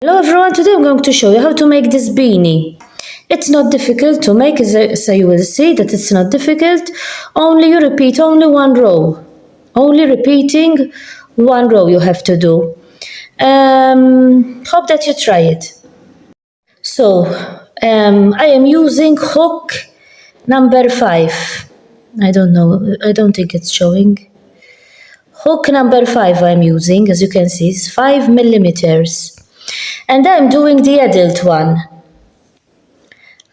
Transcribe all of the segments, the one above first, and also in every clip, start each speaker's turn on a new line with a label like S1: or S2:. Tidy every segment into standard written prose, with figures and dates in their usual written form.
S1: Hello everyone, today I'm going to show you how to make this beanie. It's not difficult to make, so you will see that it's not difficult. Only you repeat only one row. Only repeating one row you have to do. Hope that you try it. So, I am using hook number 5. I don't know, I don't think it's showing. Hook number 5 I'm using, as you can see, it's 5 millimeters. And I'm doing the adult one.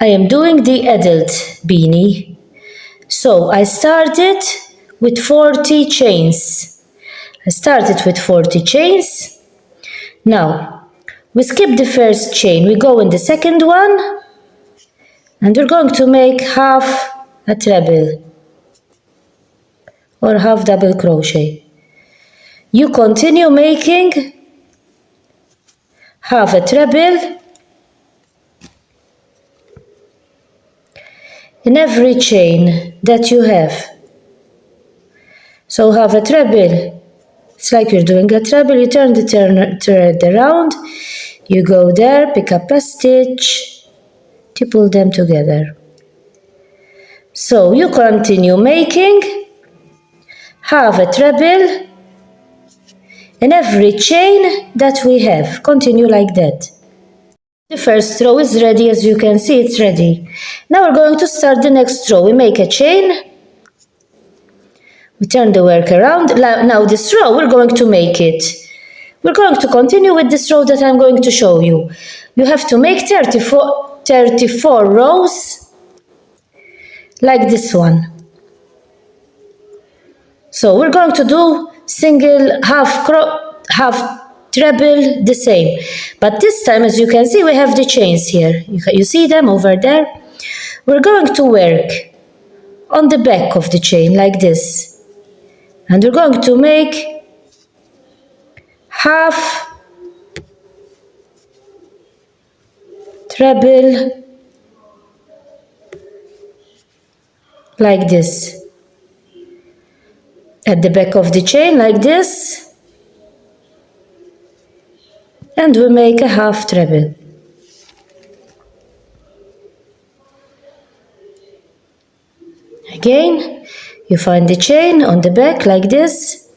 S1: I am doing the adult beanie. So I started with 40 chains. I started with 40 chains. Now, we skip the first chain. We go in the second one. And we're going to make half a treble. Or half double crochet. You continue making half a treble in every chain that you have. So half a treble, it's like you're doing a treble, you turn the thread around, you go there, pick up a stitch, to pull them together. So you continue making half a treble in every chain that we have. Continue like that. The first row is ready, as you can see, it's ready. Now we're going to start the next row. We make a chain. We turn the work around. Now this row, we're going to make it. We're going to continue with this row that I'm going to show you. You have to make 34 rows like this one. So we're going to do single, half treble, the same. But this time, as you can see, we have the chains here. You see them over there? We're going to work on the back of the chain like this. And we're going to make half treble like this. At the back of the chain like this. And we make a half treble. Again, you find the chain on the back like this.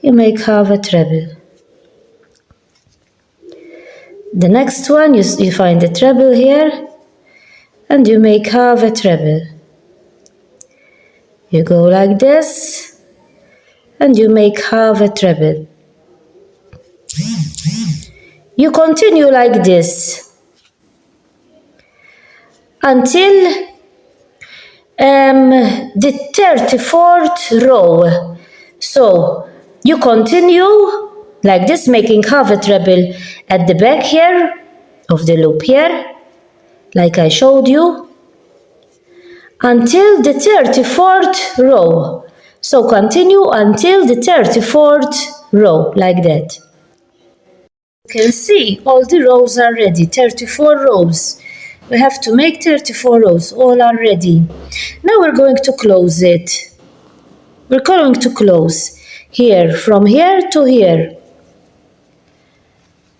S1: You make half a treble. The next one, you find the treble here. And you make half a treble. You go like this. And you make half a treble. You continue like this until the 34th row. So you continue like this, making half a treble at the back here of the loop here, like I showed you, until the 34th row. So continue until the 34th row, like that. You can see all the rows are ready, 34 rows. We have to make 34 rows, all are ready. Now we're going to close it. We're going to close here, from here to here.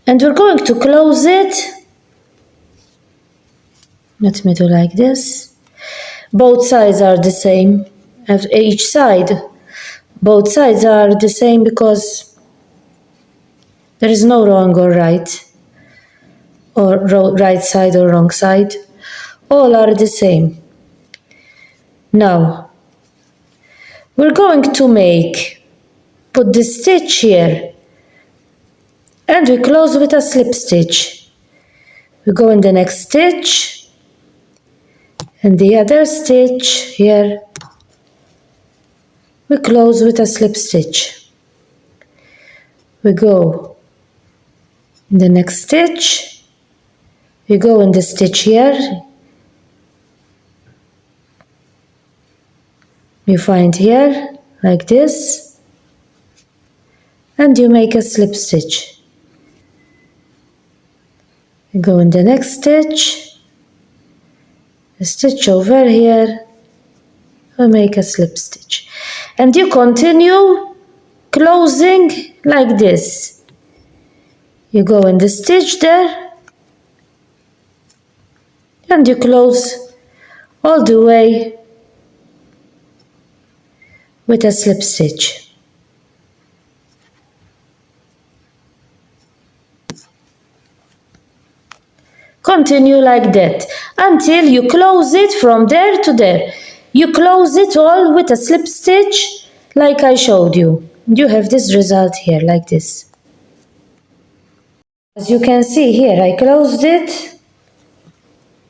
S1: And we're going to close it. Let me do like this. Both sides are the same. Each side, both sides are the same because there is no wrong or right, or right side or wrong side. All are the same. Now, we're going to put the stitch here, and we close with a slip stitch. We go in the next stitch, and the other stitch here, we close with a slip stitch. We go in the next stitch, we go in the stitch here, you find here like this, and you make a slip stitch. You go in the next stitch, a stitch over here, we make a slip stitch, and you continue closing like this. You go in the stitch there and you close all the way with a slip stitch. Continue like that until you close it from there to there. You close it all with a slip stitch like I showed you. You have this result here like this. As you can see here, I closed it.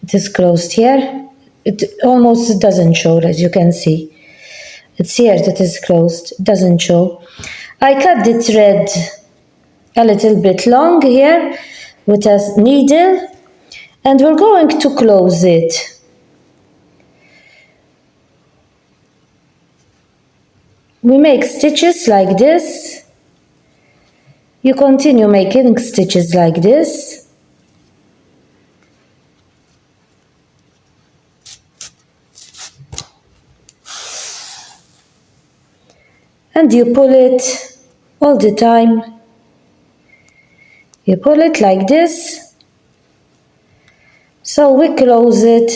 S1: It is closed here. It almost doesn't show, as you can see. It's here that is closed. It doesn't show. I cut the thread a little bit long here with a needle, and we're going to close it. We make stitches like this. You continue making stitches like this. And you pull it all the time. You pull it like this. So we close it.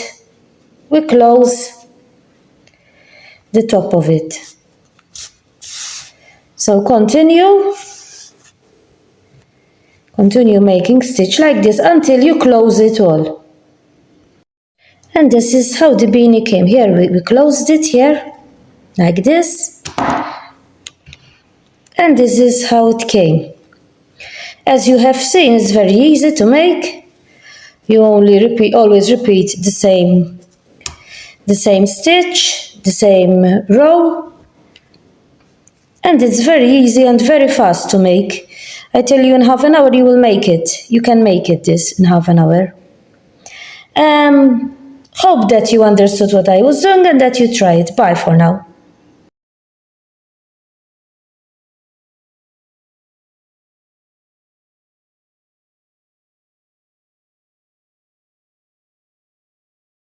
S1: We close the top of it. So continue making stitch like this until you close it all. And this is how the beanie came. Here we closed it here like this. And this is how it came. As you have seen, it's very easy to make. You always repeat the same stitch, the same row. And it's very easy and very fast to make. I tell you, in half an hour you will make it. You can make it this in half an hour. Hope that you understood what I was doing and that you try it. Bye for now.